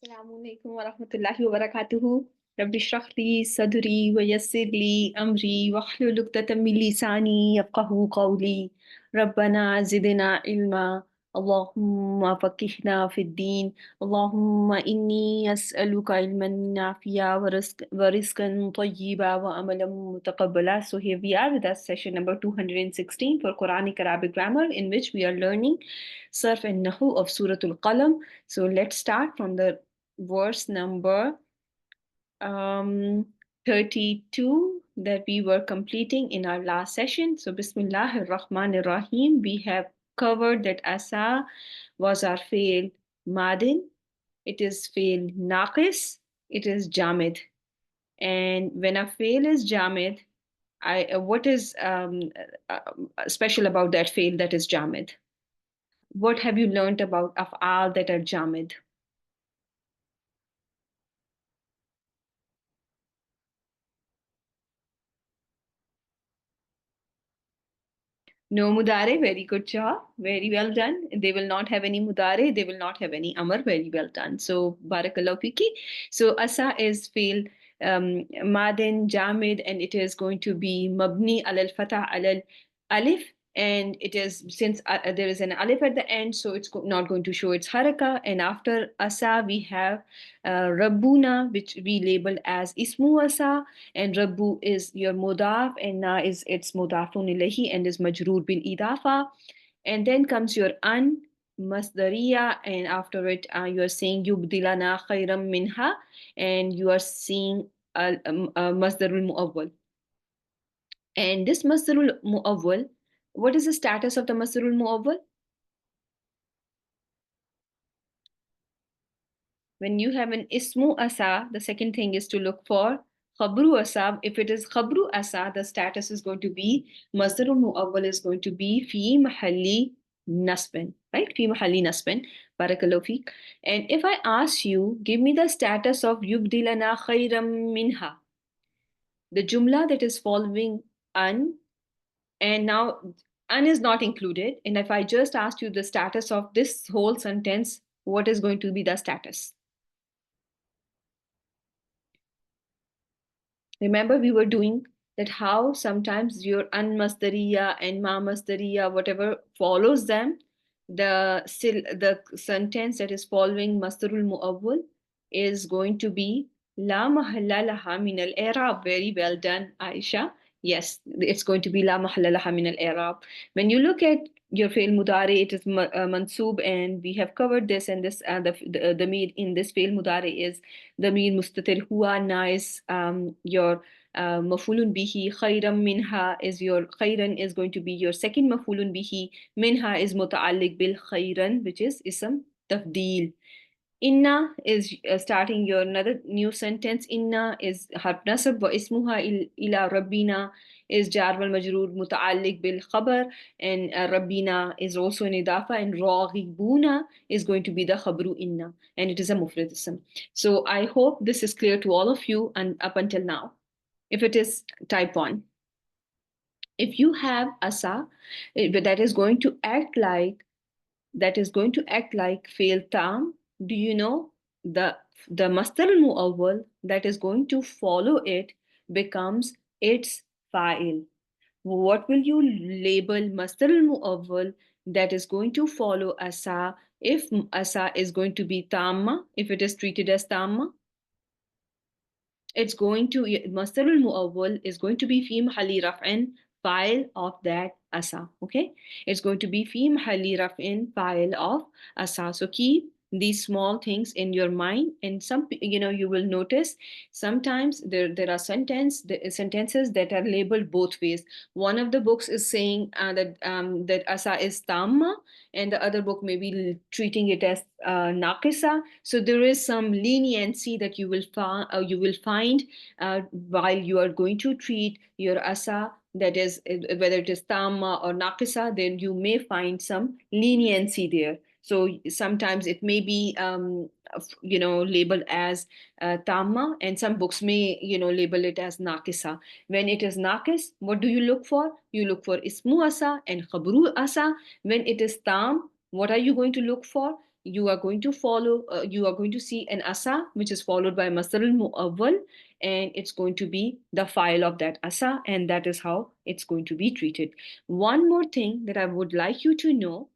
السلام عليكم ورحمة الله وبركاته. رب اشرح لي صدري ويسر لي أمري واحلل عقدة من لساني يفقهوا قولي. ربنا زدنا علما. اللهم فقهنا في الدين. اللهم إني أسألك علما نافعا ورزقا طيبا وعملا متقبلا. So here we are with our session number 216 for Quranic Arabic Grammar, in which we are learning Sarf and Nahu of Surah Al-Qalam. So let's start from the verse number 32 that we were completing in our last session. So Bismillah ar-Rahman ar-Rahim. We have covered that Asa was our fail Madin. It is fail Naqis. It is Jamid. And when a fail is Jamid, what is special about that fail that is Jamid? What have you learned about af'al that are Jamid? No mudare, very good job. Very well done. They will not have any mudare, they will not have any amar, very well done. So barakallahu fiki. So asa is fil madin jamid, and it is going to be mabni alal fatah alal alif, and it is since there is an alif at the end, so it's not going to show its haraka. And after asa we have rabbuna, which we label as ismu asa, and Rabbu is your mudaf, and na is its mudafun ilahi and is majroor bil idafa. And then comes your an masdariya, and after it you are saying yubdilana khayram minha, and you are seeing masdarul muawwal. And this masdarul muawwal, what is the status of the masdarul muawwal? When you have an ismu asa, the second thing is to look for khabru asa. If it is khabru asa, the status is going to be masdarul muawwal is going to be fi mahalli nasbin, right? Fi mahalli nasbin. Barakallahu feek. And if I ask you, give me the status of yubdilana khayram minha, the jumla that is following an, and now an is not included. And if I just asked you the status of this whole sentence, what is going to be the status? Remember, we were doing that how sometimes your an-masdariya and ma-masdariya, whatever follows them, the sentence that is following masdarul muawwal is going to be la mahalla laha min al-i'rab. Very well done, Aisha. Yes, it's going to be la mahalla laha min al-i'rab. When you look at your fail mudari, it is mansub, and we have covered this. And this the meal in this fail mudari is the meal mustatir huwa, na is your mafulun bihi, khayran minha is your, khayran is going to be your second mafulun bihi, minha is muta'alliq bil khayran, which is ism tafdeel. Inna is starting your another new sentence. Inna is harf nasab, wa ismuha ila rabbina is jar wal majroor muta'alliq bil khabar, and rabbina is also an idafa, and raghibuna is going to be the khabru inna, and it is a mufrad ism. So I hope this is clear to all of you and up until now. If it is, type 1. If you have asa that is going to act like fail tam, do you know the masdar al muawwal that is going to follow it becomes its fa'il? What will you label masdar al muawwal that is going to follow asa if asa is going to be tamma, if it is treated as tamma? It's going to, masdar al muawwal is going to be fi mahalli raf'in, file of that asa. Okay, it's going to be fi mahalli raf'in, file of asa. So keep these small things in your mind, and some, you will notice sometimes there are sentences that are labeled both ways. One of the books is saying that asa is tamma, and the other book may be treating it as naqisa. So there is some leniency that you will find while you are going to treat your asa, that is whether it is tamma or naqisa, then you may find some leniency there. So sometimes it may be labeled as tamma, and some books may label it as naqisa. When it is naqis, what do you look for? You look for ismu asa and khabru asa. When it is tam, what are you going to look for? you are going to follow, you are going to see an asa, which is followed by masdar al-mu'awwal, and it's going to be the file of that asa, and that is how it's going to be treated. One more thing that I would like you to know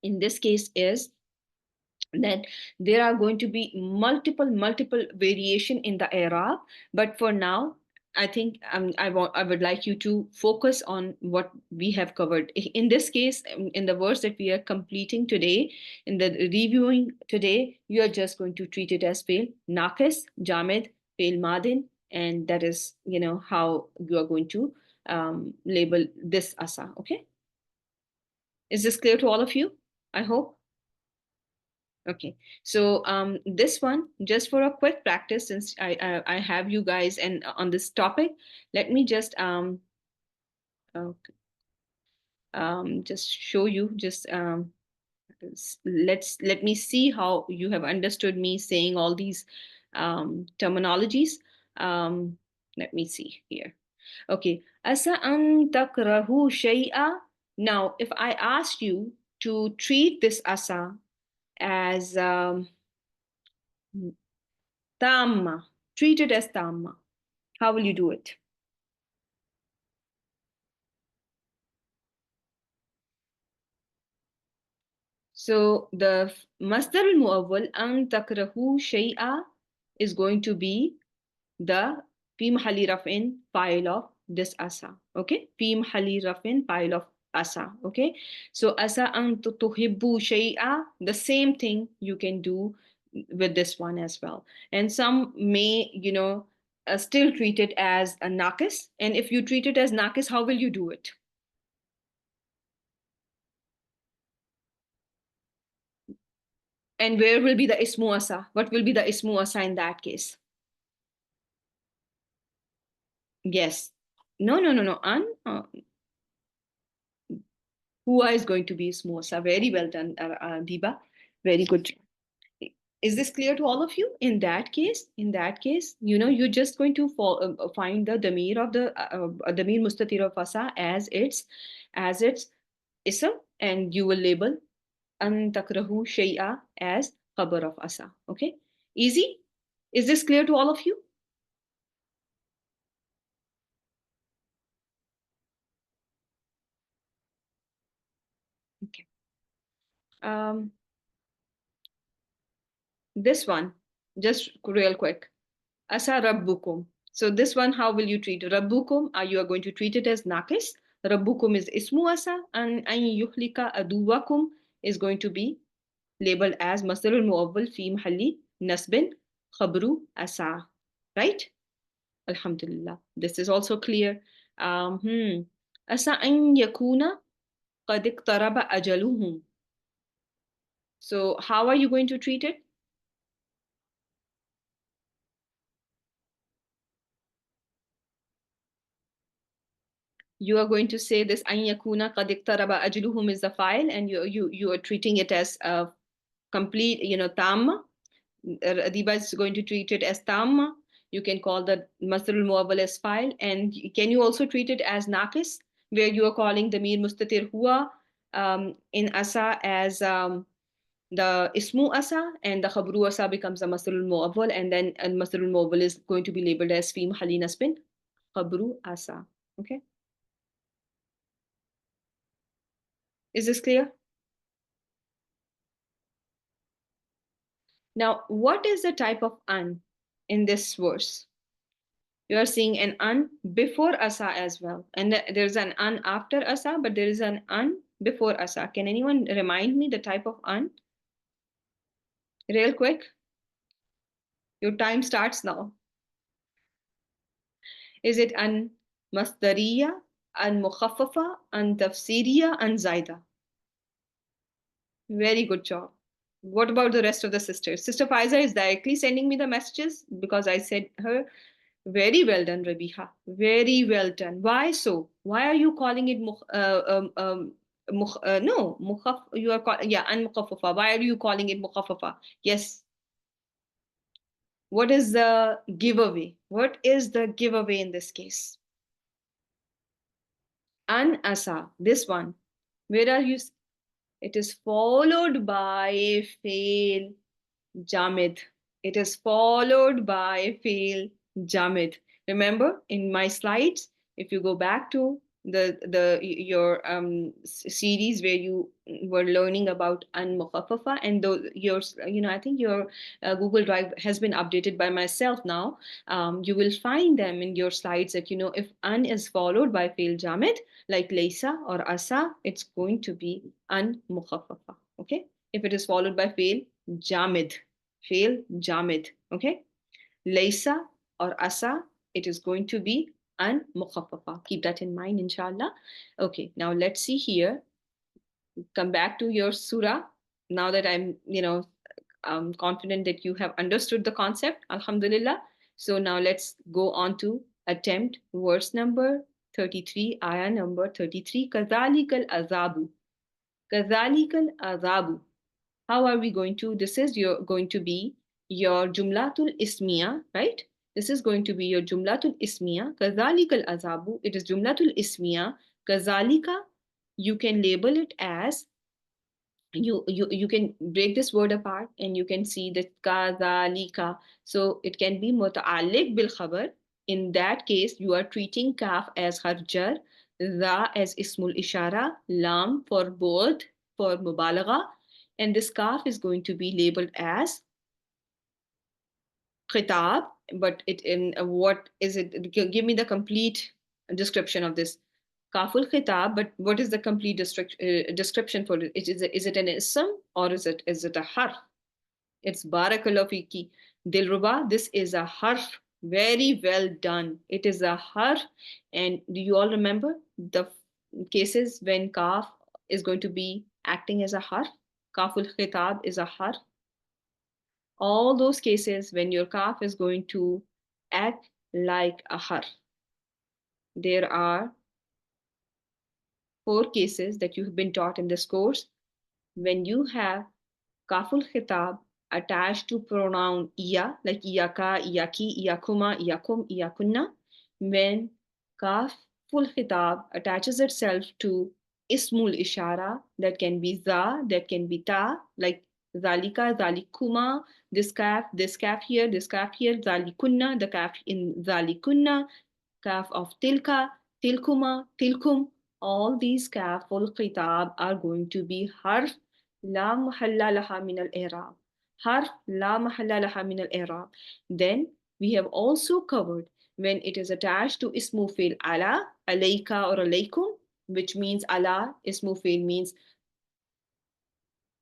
in this case is that there are going to be multiple variation in the i'rab, but for now I think I would like you to focus on what we have covered in this case. In the verse that we are completing today, in the reviewing today, you are just going to treat it as fail naqis, jamid, fail madin, and that is, how you are going to label this asa. Okay, is this clear to all of you? I hope. Okay, so this one, just for a quick practice, since I have you guys and on this topic, let me uh, just show you. Just let me see how you have understood me saying all these terminologies. Um, let me see here. Okay, asa an takrahu shay'a. Now, if I asked you to treat this asa as Tamma. Treat it as Tamma. How will you do it? So the Masdar al-Muawwal an takrahu shay'a is going to be the fi mahali raf'in file of this asa. Okay? Fi mahali raf'in file of asa. Okay? So asa an tuhibbu shay'a, the same thing you can do with this one as well. And some may, still treat it as a naqis. And if you treat it as naqis, how will you do it? And where will be the ismu asa? What will be the ismu asa in that case? Yes. No, no, no, no. Hua is going to be ismu asa. Very well done, Diba. Very good. Is this clear to all of you? In that case, you're just going to find the damir of the damir mustatir of asa as its ism, and you will label an takrahu shay'a as khabar of asa. Okay, easy. Is this clear to all of you? Okay. Um, this one, just real quick. Asa rabbukum. So this one, how will you treat it? Rabbukum? You are going to treat it as nakis. Rabbukum is ismu asa, and an yuhlika aduwakum is going to be labeled as masdarul muawwal fi mahalli nasbin khabru asa. Right? Alhamdulillah. This is also clear. Asa an yakuna qad iqtaraba ajaluhum. So how are you going to treat it? You are going to say this an yakuna qad iqtaraba ajluhum is the file, and you are treating it as a complete, tamma. Adiba is going to treat it as tamma. You can call the masdarul muawwal as file, and can you also treat it as naqis, where you are calling the mir mustatir huwa in asa as the ismu asa, and the khabru asa becomes the masdarul muawwal, and then masdarul muawwal is going to be labeled as fi mahalli nasbin khabru asa. Okay, is this clear? Now, what is the type of an in this verse? You are seeing an an before asa as well. And there's an an after asa, but there is an an before asa. Can anyone remind me the type of an? Real quick. Your time starts now. Is it an masdariya, an mukhaffafa, an tafsiriya, an zaida? Very good job. What about the rest of the sisters? Sister Faiza is directly sending me the messages because I said her. Very well done, Rabiha. Very well done. Why so? Why are you calling it no, mukhaf, you are yeah, unmukhaffafa. Why are you calling it mukhaffafa? Yes. What is the giveaway? What is the giveaway in this case? An asa, this one. Where are you? It is followed by a fail jamid. It is followed by a fail jamid. Remember in my slides, if you go back to the your series where you were learning about an mukhaffafa, and those your, I think your Google Drive has been updated by myself now. You will find them in your slides that, if an is followed by fail jamid like laysa or asa, it's going to be an mukhaffafa. Okay, if it is followed by jamid fail jamid. Okay, laysa or asa, it is going to be an mukhaffafa. Keep that in mind, inshallah. Okay, now let's see here. Come back to your surah. Now that I'm confident that you have understood the concept, alhamdulillah. So now let's go on to attempt verse number 33, ayah number 33. Kazalikal azabu. Kazalikal azabu. How are we going to, this is going to be your jumlatul ismiya, right? This is going to be your jumlatul ismiya. Kazalikal azabu, it is jumlatul ismiya. Kazalika, you can label it as, you can break this word apart and you can see that kazalika. So it can be muta'alliq bil khabar. In that case, you are treating kaf as harjar, za as ismul ishara, lam for both, for mubalagha, and this kaf is going to be labeled as khitab. But it in what is it? Give me the complete description of this kaful khitab. But what is the complete description for it? Is it an ism or is it a harf? It's barakallahu fiki Dilruba. This is a harf. Very well done. It is a harf. And do you all remember the cases when kaf is going to be acting as a harf? Kaful khitab is a harf. All those cases when your kaf is going to act like a harf. There are 4 cases that you have been taught in this course. When you have kaful khitab attached to pronoun iya, like iyaka, iyaki, iyakuma, iyakum, iyakunna. When kaful khitab attaches itself to ismul ishara, that can be za, that can be ta, like zalika, zalikuma, this kaf here, zalikunna, the kaf in zalikunna, kaf of tilka, tilkuma, tilkum. All these kaful khitab are going to be harf la mahalla laha min al-i'rab. Harf la mahalla laha min al-i'rab. Then we have also covered when it is attached to ismu fil ala, alayka or alaykum, which means ala, ismu fil means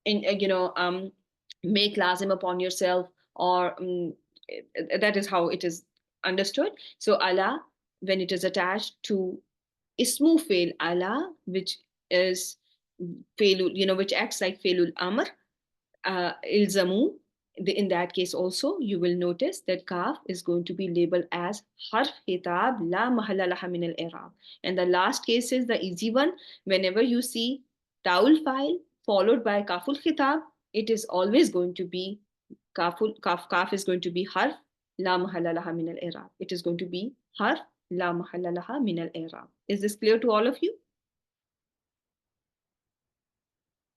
in make lazim upon yourself, or that is how it is understood. So ala, when it is attached to ismu fail ala, which is failul, which acts like failul amr, ilzamu. In that case also, you will notice that kaf is going to be labeled as harf khitab la mahalla laha min al-i'rab. And the last case is the easy one. Whenever you see taul file followed by kaful khitab, it is always going to be kaf is going to be harf la mahalla laha min al-i'rab. It is going to be harf la mahalla laha min al-i'rab. Is this clear to all of you?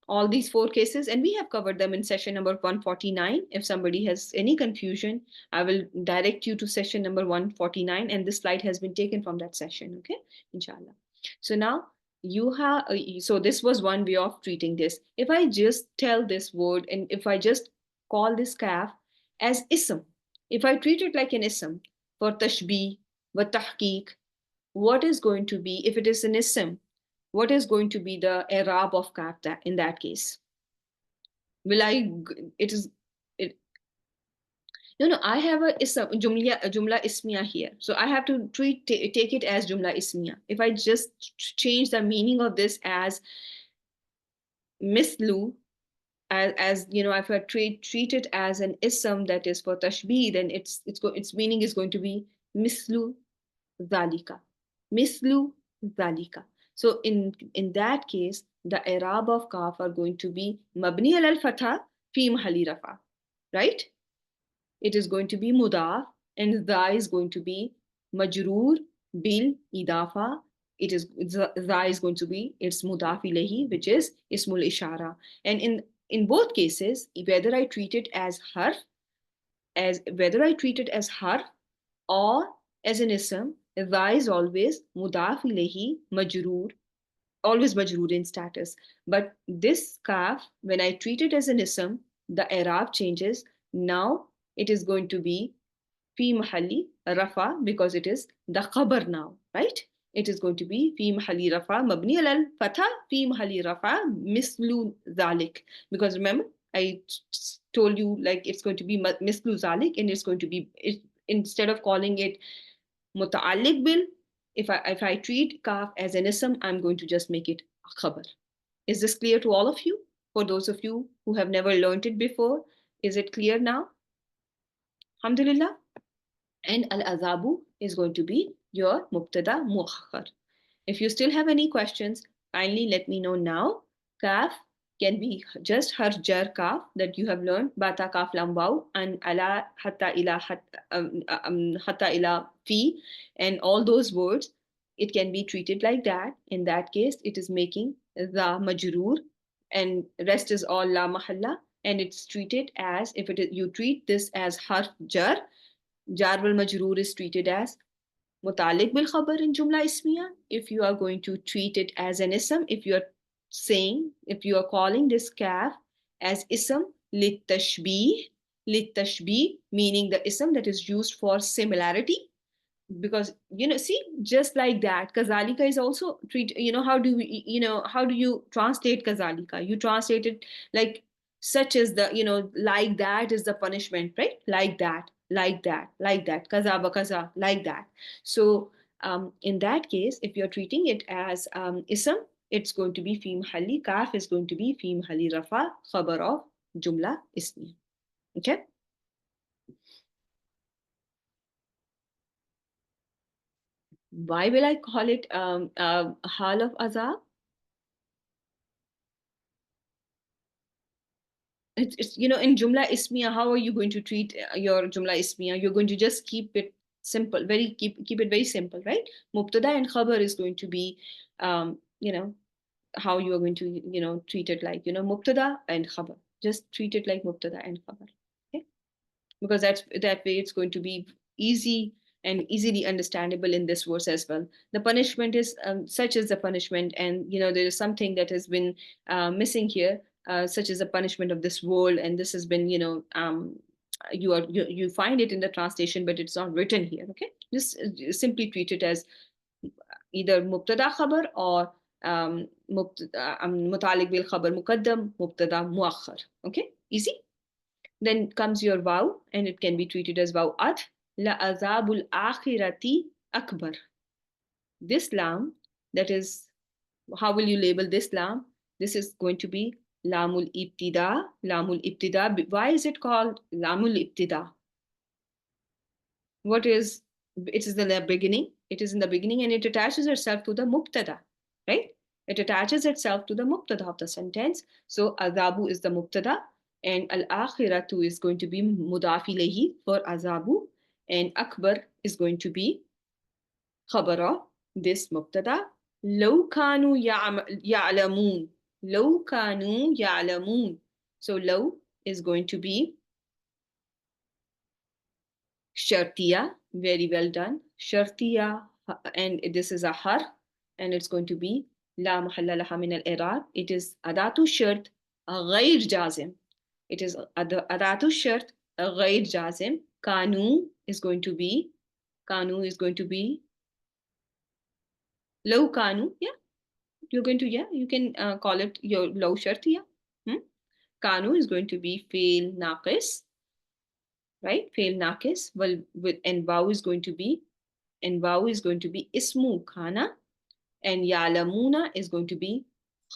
All these 4 cases, and we have covered them in session number 149. If somebody has any confusion, I will direct you to session number 149, and this slide has been taken from that session. Okay, inshallah. So now you have, so this was one way of treating this. If I just tell this word, and if I just call this kaf as ism, if I treat it like an ism for tashbih, wa tahqiq, what is going to be, if it is an ism, what is going to be the i'rab of kaf in that case? Will I, it is, it, no, I have a jumla ismiya here. So I have to take it as jumla ismiya. If I just change the meaning of this as mislu, as if I treat it as an ism that is for tashbih, then its meaning is going to be mislu zalika. Mislu zalika. So in that case, the i'rab of kaf are going to be mabni al-fatha fi mahalli rafa, right? It is going to be mudaf, and dha is going to be majroor bil idafa Za is going to be its mudaf ilayhi, which is ismul ishara. And in both cases, whether I treat it as harf or as an ism, za is always mudaf ilayhi majroor, always majroor in status. But this kaf, when I treat it as an ism, the i'rab changes. Now it is going to be fi mahalli rafa, because it is the khabar now, right? It is going to be fi mahalli rafa mabni al fatha fi mahalli rafa mislu zalik, because remember I told you like it's going to be mislu zalik, and it's going to be instead of calling it muta'alliq bil, if I treat kaf as an ism, I'm going to just make it a khabar. Is this clear to all of you? For those of you who have never learned it before, is it clear now? Alhamdulillah. And al-azabu is going to be your mubtada muakhar. If you still have any questions, kindly let me know now. Kaf can be just har jar kaf that you have learned, bata kaf lam waw, and ala hatta ila hatta ila fi, and all those words, it can be treated like that. In that case, it is making the majroor, and rest is all la mahalla, and it's treated as, if it is, you treat this as harf jar, jar wal majroor is treated as mutalik bil khabar in jumla ismiya. If you are going to treat it as an ism, if you are calling this kaf as ism lit tashbih, meaning the ism that is used for similarity, because see, just like that, kazalika is also treat. How do you translate kazalika? You translate it like such as the, like that is the punishment, right? Like that, kaza ba kaza, like that. So in that case, if you're treating it as ism, it's going to be fi mahalli, kaf is going to be fi mahalli rafa, khabar of jumla ismi. Okay. Why will I call it hal of azab? It's in jumla ismiya, how are you going to treat your jumla ismiya? You're going to just keep it simple, keep it very simple, right? Mubtada and khabar is going to be how you are going to treat it, like mubtada and khabar. Just treat it like mubtada and khabar. Okay, because that way it's going to be easy and easily understandable in this verse as well. The punishment is such as the punishment, and there is something that has been missing here, such as the punishment of this world, and this has been you find it in the translation, but it's not written here. Okay, just simply treat it as either mubtada khabar or mutalik bil khabar muqaddam, mubtada muakhar. Okay, easy. Then comes your waw, and it can be treated as waw at. La azabul akhirati akbar. This lam, that is, how will you label this lam? This is going to be lamul ibtida. Lamul ibtida. Why is it called lamul ibtida? It is in the beginning. It is in the beginning, and it attaches itself to the mubtada, right? It attaches itself to the mubtada of the sentence. So azabu is the mubtada, and al-akhiratu is going to be mudaf ilayhi for azabu, and akbar is going to be khabara this mubtada. Law kanu ya'lamun. Law kanu ya'lamun. So law is going to be shartiya. Very well done. Shartiya, and this is a har, and it's going to be la mahalla laha min al-i'rab. It is adatu shart ghayr jazim. It is adatu shart ghayr jazim. Kanu is going to be law kanu. Yeah, you can call it your law shartiya. Kanu is going to be fail naqis, right? Fail naqis. Well, and waw is going to be ismu kana, and yalamuna is going to be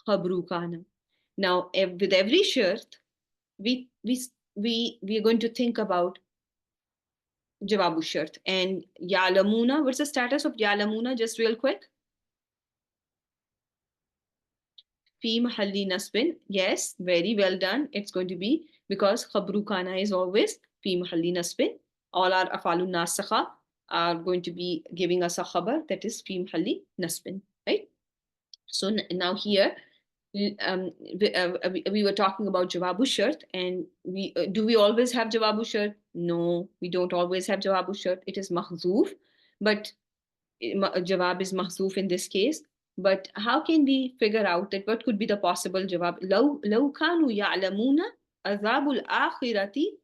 khabru kana. Now, with every shart, we are going to think about jawabu shart. And yalamuna, what's the status of yalamuna? Just real quick. Fi mahalli nasbin. Yes, very well done. It's going to be, because khabru kana is always fi mahalli nasbin. All our afalun nasakha are going to be giving us a khabar that is fi mahalli nasbin. So now here, we were talking about jawabu shart, and we always have jawabu shart? No, we don't always have jawabu shart. It is mahzoof, but jawab is mahzoof in this case. But how can we figure out that what could be the possible jawab? لو كانوا يعلمون عذاب الآخرة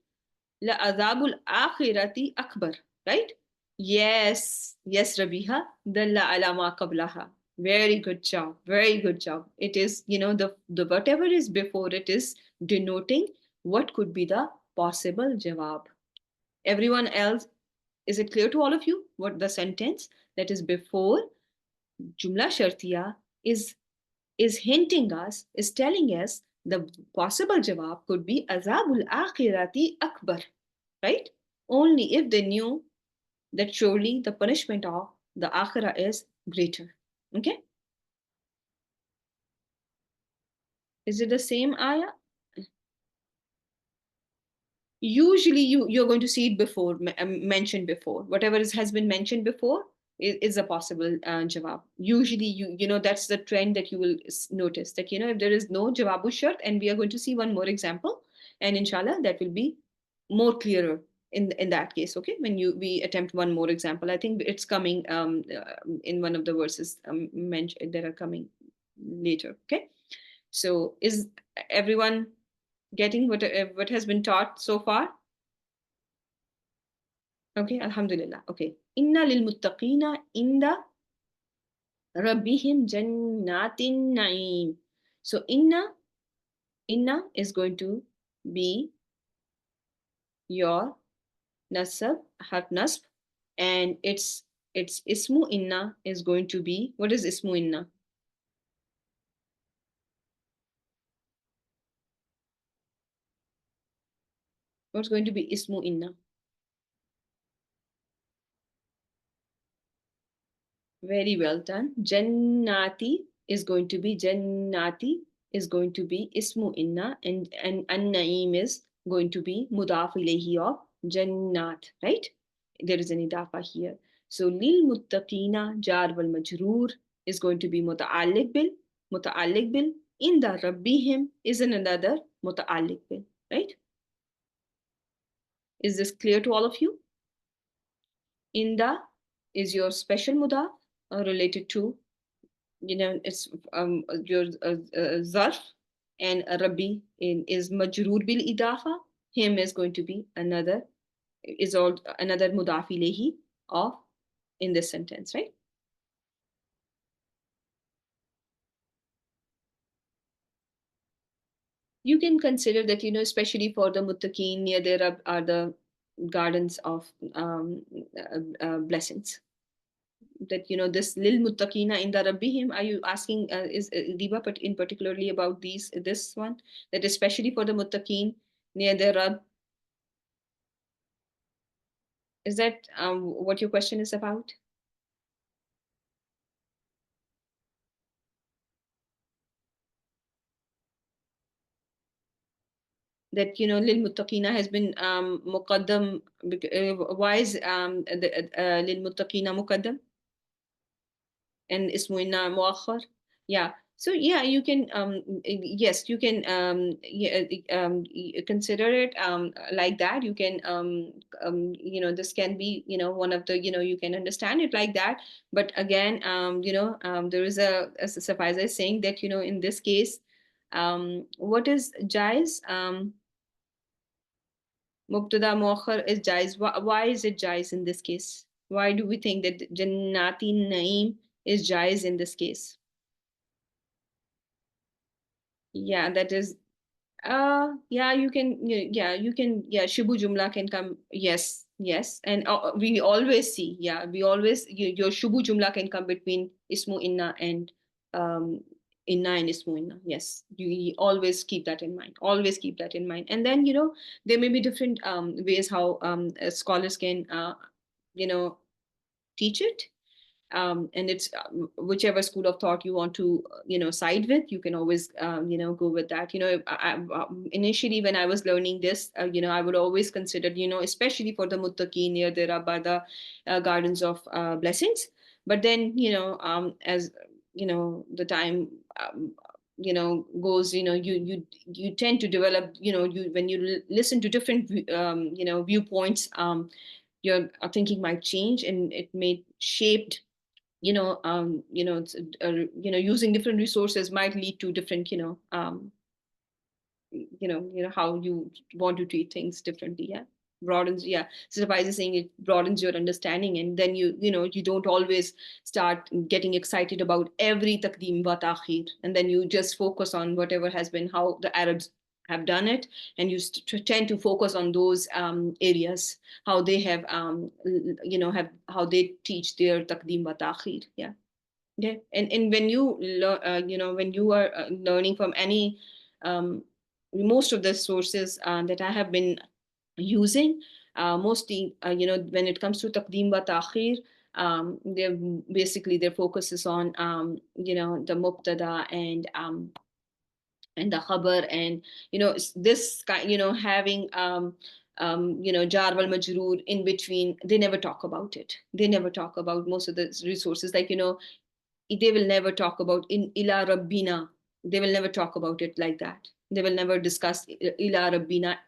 لعذاب الآخرة أكبر. Right? Yes, Rabiha. دل على ما قبلها. Very good job. Very good job. It is, the whatever is before it is denoting what could be the possible jawab. Everyone else, is it clear to all of you what the sentence that is before Jumla Shartiya is hinting us, is telling us the possible jawab could be Azabul Akhirati Akbar, right? Only if they knew that surely the punishment of the Akhirah is greater. Okay? Is it the same ayah? Usually you're going to see it before, mentioned before. Whatever has been mentioned before is a possible jawab. Usually that's the trend that you will notice, that if there is no jawabu shart, and we are going to see one more example, and inshallah that will be more clearer in that case. Okay, when we attempt one more example, I think it's coming in one of the verses mentioned that are coming later. Okay, so is everyone getting what has been taught so far? Okay, alhamdulillah. Okay. Inna lil muttaqina inda rabbihim jannatin na'im. So inna is going to be your nasab, harf nasb, and its ismu inna is going to be, what is ismu inna? What's going to be ismu inna? Very well done. Jannati is going to be ismu inna, and an-naim is going to be mudaf ilayhi of jannat, right? There is an idafa here. So lil muttaqina jar wal majroor is going to be muta'alliq bil. Inda rabbihim is another muta'alliq bil, right? Is this clear to all of you? Inda is your special mudaf related to, it's your zarf, and rabbi is majroor bil idafa. Him is going to be another mudaf ilayhi of in this sentence, right? You can consider that, especially for the muttaqin, near there are the gardens of blessings. That this lil muttaqina inda rabbihim, are you asking is Diba, but in particularly about this one, that especially for the muttaqin near their Rabb? Is that what your question is about? That lil muttaqina has been muqaddam. Why is lil muttaqina muqaddam and ismu inna muakhar? Yeah, so yeah, you can yes, you can consider it like that. You can this can be one of the, you can understand it like that. But again, there is a sufficer is saying that in this case, what is jais? Mubtada muakhar is jais. Why is it jais in this case? Why do we think that Jannati Naim is jais in this case? Yeah, that is yeah, you can, yeah, Shibu Jumla can come. Yes. And we always see, yeah, your Shibu Jumla can come between Ismu Inna and Inna and Ismu Inna. Yes, you always keep that in mind. Always keep that in mind. And then, there may be different ways how scholars can, teach it. And it's whichever school of thought you want to side with, you can always go with that. Initially when I was learning this, I would always consider, especially for the muttaqin near the Rabbada gardens of blessings. But then as the time goes, you tend to develop, when you listen to different viewpoints, your thinking might change, and it may shaped, using different resources might lead to different, how you want to treat things differently. Yeah, broadens. Yeah, so Faiz is saying it broadens your understanding, and then you don't always start getting excited about every taqdeem wa ta'khir, and then you just focus on whatever has been how the Arabs have done it, and you tend to focus on those areas, how they have have how they teach their taqdeem wa ta'khir. Yeah. Yeah, and when you when you are learning from any most of the sources that I have been using, mostly when it comes to taqdeem wa ta'khir, they're basically their focus is on the mubtada and the khabar, and this kind, having jar wal majroor in between. They never talk about it. They never talk about most of the resources, like they will never talk about in ila rabbina. They will never talk about it like that. They will never discuss ila rabbina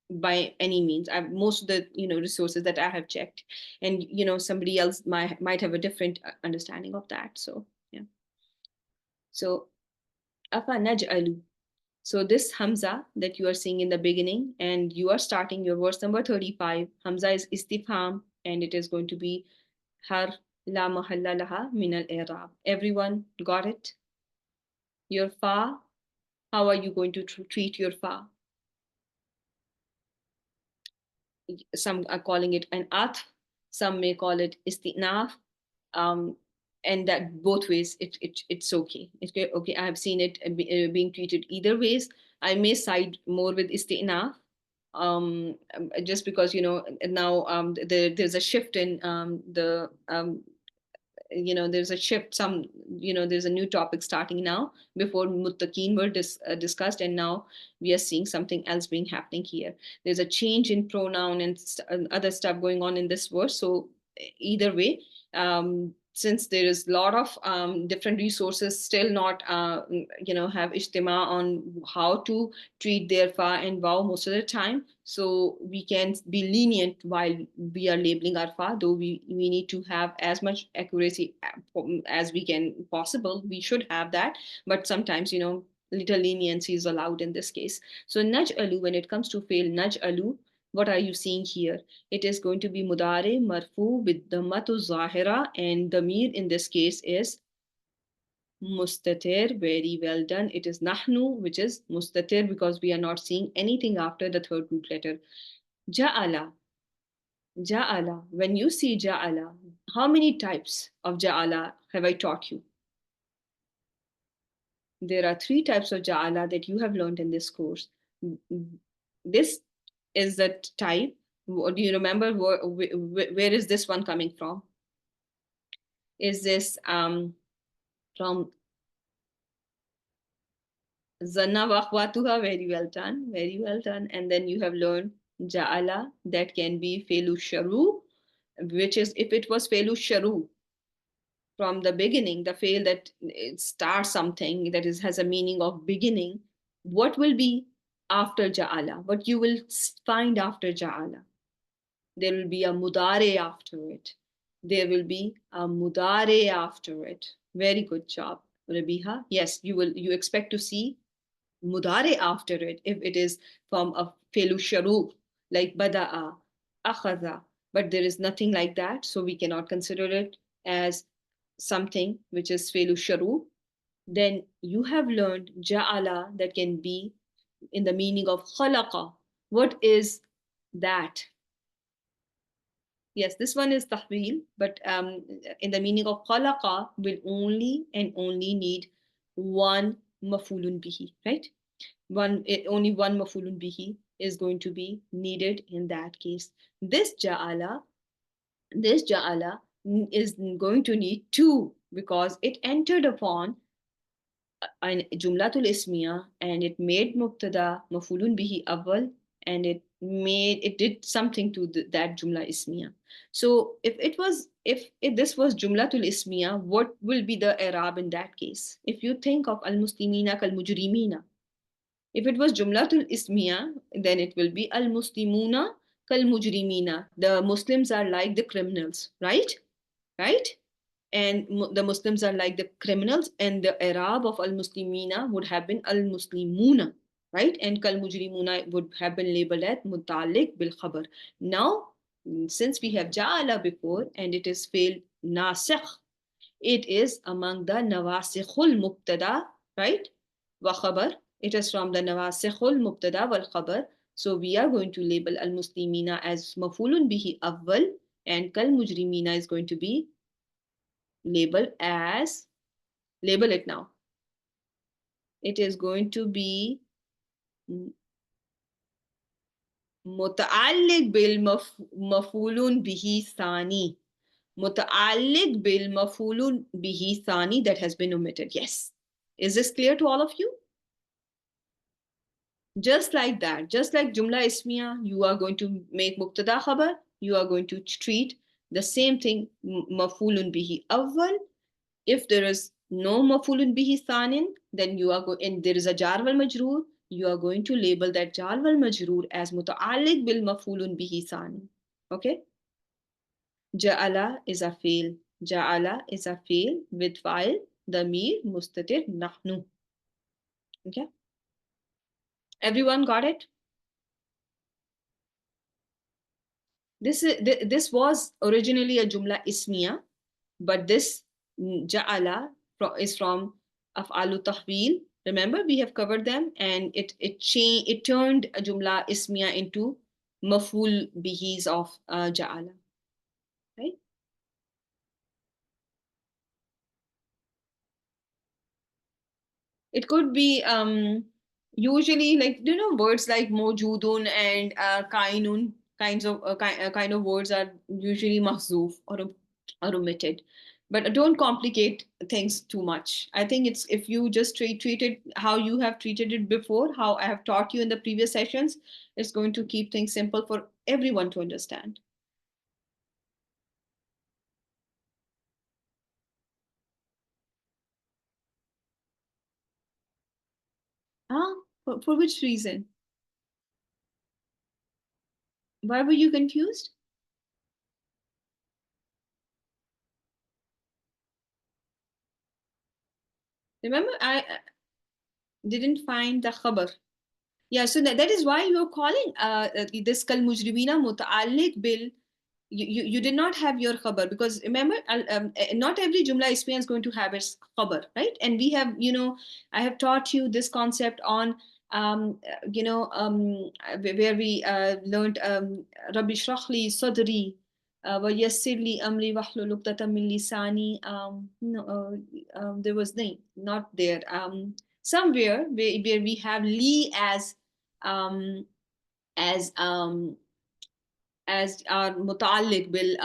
by any means. Most of the resources that I have checked, and somebody else might have a different understanding of that. So yeah. So afa naj'alu. So this hamza that you are seeing in the beginning, and you are starting your verse number 35. Hamza is istifham, and it is going to be har la mahalla laha min al-i'rab. Everyone got it? Your fa, how are you going to treat your fa? Some are calling it an atf, some may call it istinaf, um, and that both ways it's okay. It's okay. I have seen it being treated either ways. I may side more with istinaf, just because now there's a shift in the there's a shift, some there's a new topic starting now. Before muttaqeen were discussed, and now we are seeing something else being happening here. There's a change in pronoun and other stuff going on in this verse. So either way, since there is a lot of different resources still not have ijtima on how to treat their fa and waw most of the time, so we can be lenient while we are labeling our fa, though we need to have as much accuracy as we can possible. We should have that, but sometimes little leniency is allowed in this case. So naj'alu, when it comes to fail naj'alu, what are you seeing here? It is going to be mudare marfu with dhammatu zahira, and the damir in this case is mustatir. Very well done. It is nahnu, which is mustatir, because we are not seeing anything after the third root letter. Ja'ala. Ja'ala. When you see ja'ala, how many types of ja'ala have I taught you? There are 3 types of ja'ala that you have learned in this course. This is the type. Do you remember where is this one coming from? Is this from Zanna wa akhwatuha? Very well done. Very well done. And then you have learned ja'ala, that can be felu sharu, which is if it was felu sharu from the beginning, the fail that it starts something that has a meaning of beginning. What will be after ja'ala? What you will find after ja'ala? There will be a mudare after it. There will be a mudare after it. Very good job, Rabiha. Yes, you expect to see mudare after it if it is from a felu sharu, like bada'a, akhadha. But there is nothing like that, so we cannot consider it as something which is felu sharu. Then you have learned ja'ala, that can be in the meaning of khalaqa. What is that? Yes, this one is tahweel, but in the meaning of khalaqa will only and only need one mafulun bihi, right? Only one mafulun bihi is going to be needed in that case. This ja'ala is going to need 2, because it entered upon an jumlatul ismiya, and it made mubtada mafulun bihi awwal, and it did something to that Jumla Ismiya. So if this was Jumlatul Ismiya, what will be the i'rab in that case? If you think of al-muslimina kal-mujrimina, if it was Jumlatul Ismiya, then it will be al-muslimuna kal-mujrimina. The Muslims are like the criminals, right? Right? And the Muslims are like the criminals, and the i'rab of al-muslimina would have been al-muslimuna, right? And kal-mujrimuna would have been labeled as mutalik bil khabar. Now, since we have ja'ala before and it is failed nasikh, it is among the nawasikhul mubtada, right? Wa khabar. It is from the nawasikhul mubtada wal khabar. So we are going to label al-muslimina as mafulun bihi awwal, and kal-mujrimina is going to be labeled as, label it now. It is going to be muta'alliq bil mafulun bihi thani. Muta'alliq bil mafulun bihi thani, that has been omitted. Yes. Is this clear to all of you? Just like that, just like Jumla Ismiya, you are going to make Mubtada Khabar, you are going to treat the same thing, Mafulun Bihi Awwal. If there is no Mafulun Bihi Thanin, then you are going, and there is a Jar wal Majroor, you are going to label that Jar wal Majroor as Muta'alliq bil Mafulun Bihi Thanin. Okay? Ja'ala is a fail. Ja'ala is a fail with file, Damir, Mustatir, Nahnu. Okay? Everyone got it? This was originally a Jumla Ismiya, but this Ja'ala is from Af'alu Tahwil. Remember, we have covered them, and it turned a Jumla Ismiya into Maful Bihis of Ja'ala. Right? It could be usually, like, words like mojudun and kainun, kind of words are usually mahzuf or omitted. But don't complicate things too much. I think it's, if you just treat it how you have treated it before, how I have taught you in the previous sessions, it's going to keep things simple for everyone to understand. Huh? For which reason? Why were you confused? Remember, I didn't find the khabar. Yeah, so that is why you're calling this kal mujrimina muta'alliq bil. You did not have your khabar, because remember, not every jumla ismiya is going to have its khabar, right? And we have, I have taught you this concept on, where we learned Rabbi shrah li sadri wa yassir li amri wahlul 'uqdatam min lisani. No, there was not there. Somewhere where we have li um, as our muta'alliq bil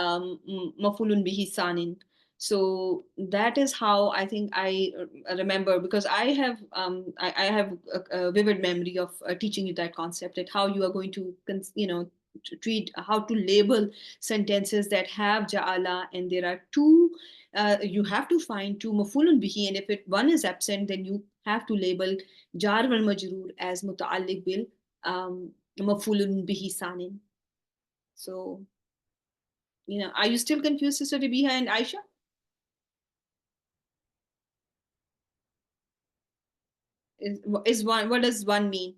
mafulun bihi sanin. So that is how I think I remember, because I have a vivid memory of teaching you that concept, that how you are going to to treat, how to label sentences that have ja'ala, and there are two. You have to find two mafulun bihi, and if one is absent, then you have to label jar wal majroor as muta'alliq bil mafulun bihi sanin. So, are you still confused, Sister Rabiha and Aisha? Is one, what does one mean?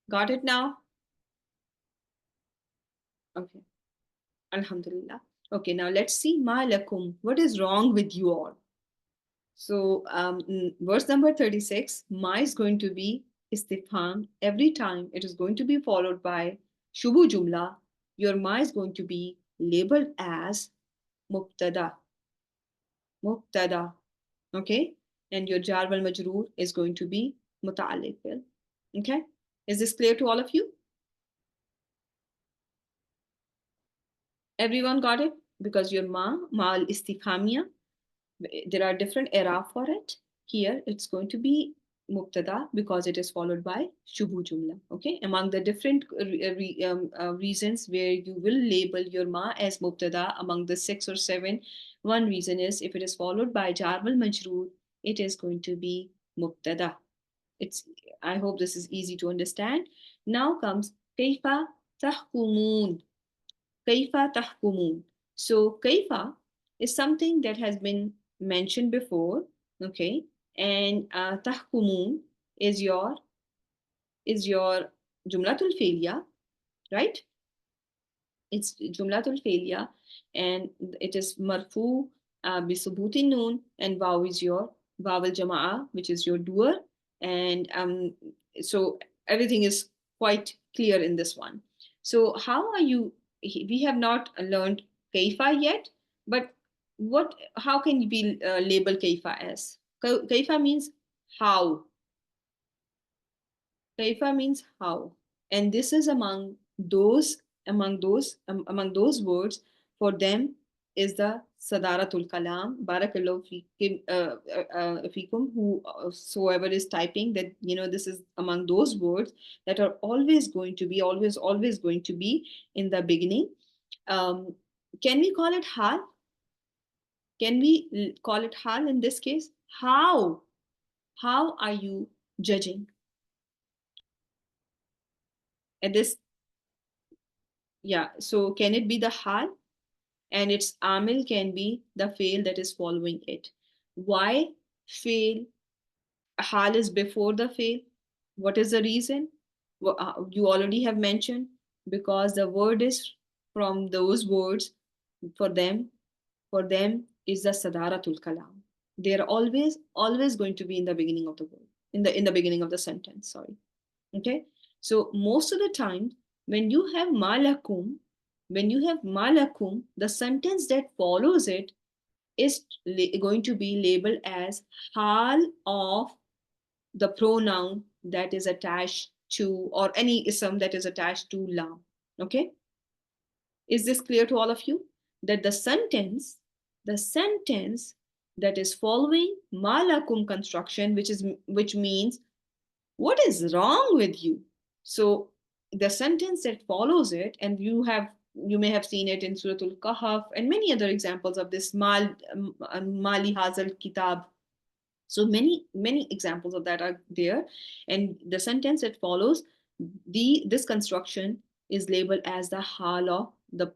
Got it now? Okay. Alhamdulillah. Okay, now let's see. Ma lakum. What is wrong with you all? So, verse number 36, ma is going to be istifham. Every time it is going to be followed by shubu jumla, your ma is going to be labeled as mubtada. Mubtada. Okay? And your jar wal majroor is going to be muta'alliq bil. Okay? Is this clear to all of you? Everyone got it? Because your ma al istifhamia, there are different era for it. Here it's going to be mubtada because it is followed by shubhu jumla. Okay, among the different reasons where you will label your ma as mubtada, among the 6 or 7, one reason is if it is followed by jar wal majroor, it is going to be mubtada. It's, I hope this is easy to understand. Now comes kaifa tahkumun. Kaifa tahkumun. So kaifa is something that has been mentioned before, okay? And tahkumun is your jumlatul fi'liya, right? It's jumlatul fi'liya, and it is marfu bisubutin noon, and waw is your waw al jama'a, which is your doer. And so everything is quite clear in this one. So how are you? We have not learned kaifa yet, but what? How can we label kaifa as? Kaifa means how. Kaifa means how, and this is among those words. For them is the sadaratul kalam. Barakallahu fikum, whosoever is typing that, this is among those words that are always going to be, always going to be in the beginning. Can we call it hal? Can we call it hal in this case? How are you judging at this? Yeah, so can it be the hal? And its amil can be the fail that is following it. Why fail? Hal is before the fail. What is the reason? You already have mentioned, because the word is from those words. For them, is the sadaratul kalam. They are always going to be in the beginning of the word, in the beginning of the sentence. Sorry. Okay, so most of the time when you have malakum, the sentence that follows it is going to be labeled as hal of the pronoun that is attached to, or any ism that is attached to lam. Okay, is this clear to all of you? That the sentence that is following malakum construction, which means what is wrong with you? So the sentence that follows it, and you may have seen it in Surah Al-Kahf and many other examples of this, mali hazal kitab. So many examples of that are there, and the sentence that follows this construction is labeled as the hal of the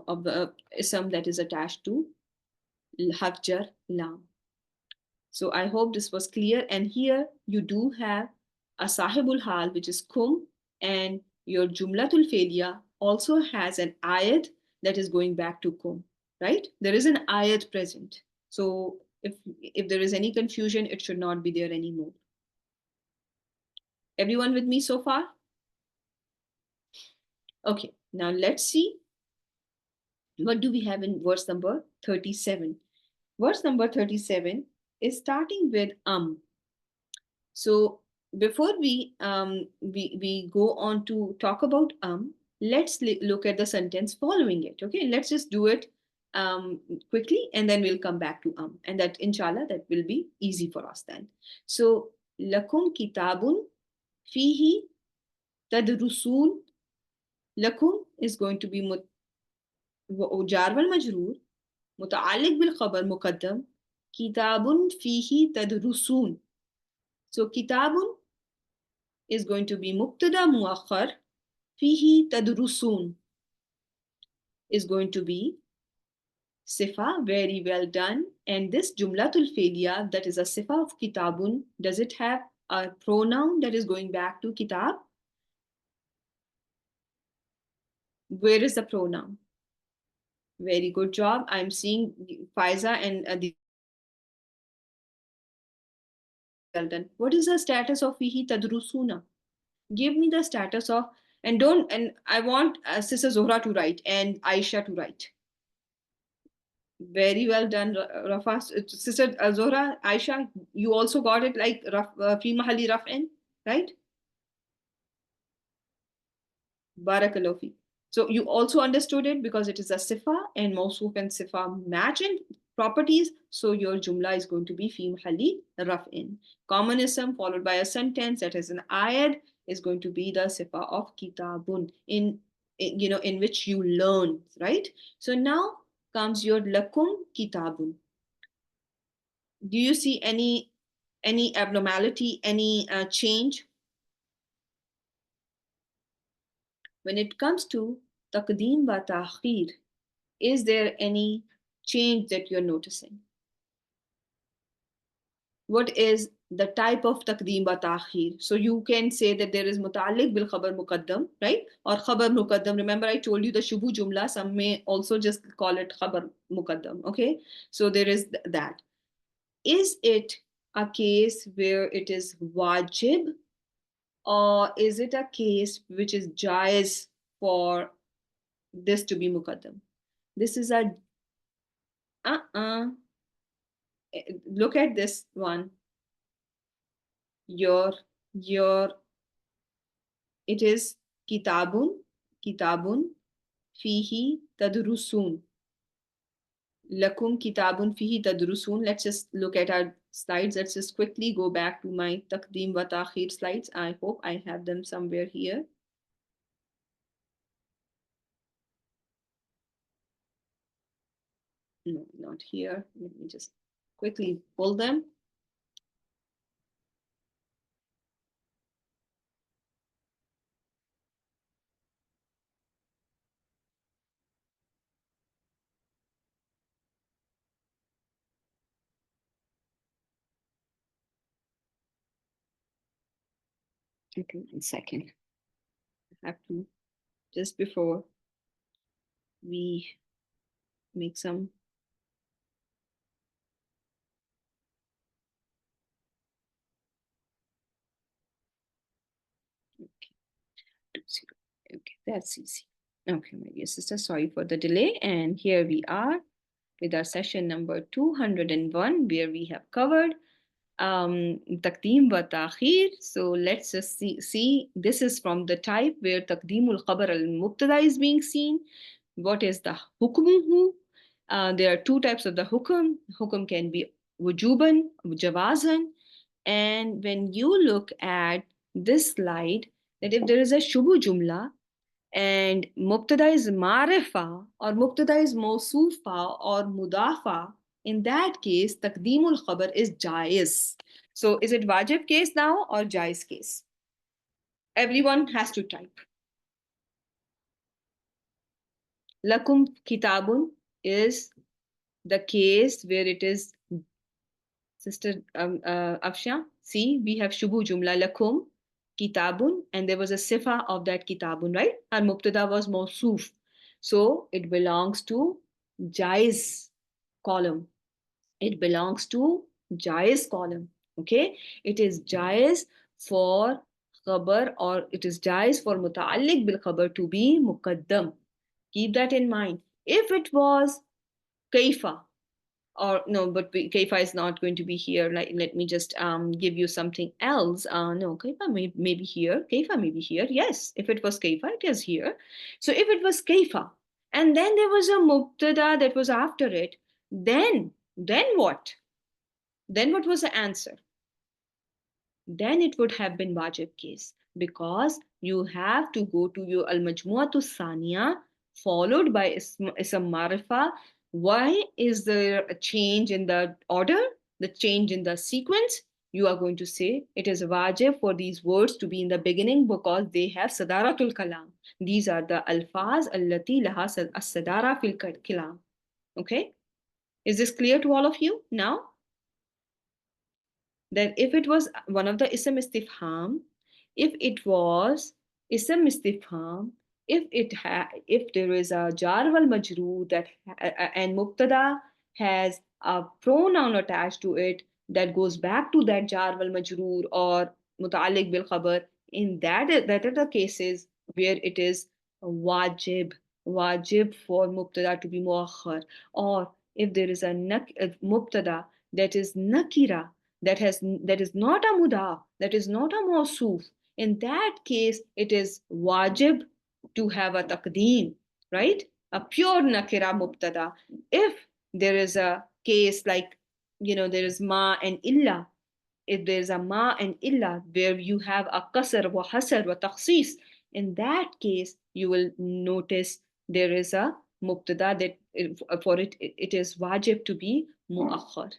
of the ism that is attached to hafjar lam. So I hope this was clear. And here you do have a sahibul hal, which is kum, and your jumlatul felia also has an ayat that is going back to kum, right? There is an ayat present. So if there is any confusion, it should not be there anymore. Everyone with me so far? Okay, now let's see what do we have in verse number 37. Verse number 37 is starting with So before we go on to talk about let's look at the sentence following it. Okay, let's just do it quickly, and then we'll come back to and that inshallah that will be easy for us then. So lakum kitabun fihi tadrusun. Lakum is going to be jar wal majroor, muta'alliq bil khabar muqaddam, kitabun fihi tadrusun. So kitabun is going to be mubtada muakhar, fihi tadrusun is going to be sifa, very well done. And this jumlatul fi'liya, that is a sifa of kitabun, does it have a pronoun that is going back to kitab? Where is the pronoun? Very good job. I'm seeing Faiza and well done. What is the status of fihi tadrusuna? Give me the status of, and I want Sister Zohra to write and Aisha to write. Very well done, Rafa. Sister Zohra, Aisha, you also got it like fi mahali raf'in, right? Barakallahu fi. So you also understood it because it is a sifa, and mawsuf and sifa match, and properties, so your jumla is going to be fi mahalli raf'in. Common ism followed by a sentence that is an ayad is going to be the sifa of kitabun, in which you learn, right? So now comes your lakum kitabun. Do you see any abnormality, any change? When it comes to taqdeem wa ta'khir, is there any change that you're noticing? What is the type of taqdeem wa ta'khir? So you can say that there is muta'alliq bil khabar muqaddam, right? Or khabar muqaddam. Remember I told you the shubu jumla, some may also just call it khabar muqaddam, okay? So there is that. Is it a case where it is wajib, or is it a case which is jaiz for this to be muqaddam? This is a look at this one. Your it is kitabun fihi tadrusun. Lakum kitabun fihi tadrusun. Let's just look at our slides. Let's just quickly go back to my taqdeem wa ta'khir slides. I hope I have them somewhere here. No, not here. Let me just quickly pull them. Okay, 1 second. I have to, just before we make some. Okay, that's easy. Okay, my dear sister, sorry for the delay. And here we are with our session number 201, where we have covered taqdeem wa ta'khir. So let's just see. This is from the type where taqdeemul khabar al-mubtada is being seen. What is the hukmuhu? There are two types of the hukum. Hukum can be wujuban, jawazan. And when you look at this slide, that if there is a shubu jumla and mubtada is marifa or mubtada is mawsufa or mudafa, in that case, taqdeemul khabar is jaiz. So is it wajib case now or jaiz case? Everyone has to type. Lakum kitabun is the case where it is, sister Afsha, see, we have shubu jumla lakum kitabun, and there was a sifa of that kitabun, right? And mubtada was mawsuf. So it belongs to jaiz column. It belongs to jaiz column. Okay? It is jaiz for khabar, or it is jaiz for muta'alliq bil khabar to be muqaddam. Keep that in mind. If it was kaifa, or no, but kaifa is not going to be here. Like, let me just give you something else. No, kaifa may be here. Kaifa may be here. Yes, if it was kaifa, it is here. So if it was kaifa, and then there was a mubtada that was after it, then what? Then what was the answer? Then it would have been wajib case, because you have to go to your al-majmu'atu saniya followed by ism marifa. Why is there a change in the order, the change in the sequence? You are going to say it is wajib for these words to be in the beginning because they have sadaratul kalam. These are the alfaz allati laha as-sadara fil kalam. Okay? Is this clear to all of you now? Then if it was one of the ism istifham, if it was ism istifham, if there is a jar wal majroor that and mubtada has a pronoun attached to it that goes back to that jar wal majroor or muta'alliq bil khabar, in that are the cases where it is wajib for mubtada to be muakhar, or if there is a mubtada that is nakira, that is not a mudaf, that is not a mawsuf, in that case it is wajib to have a taqdeem, right? A pure nakira mubtada. If there is a case like, there is ma and illa, if there's a ma and illa where you have a kasr wa hasr wa takhsis, in that case you will notice there is a mubtada that for it is wajib to be muakhar,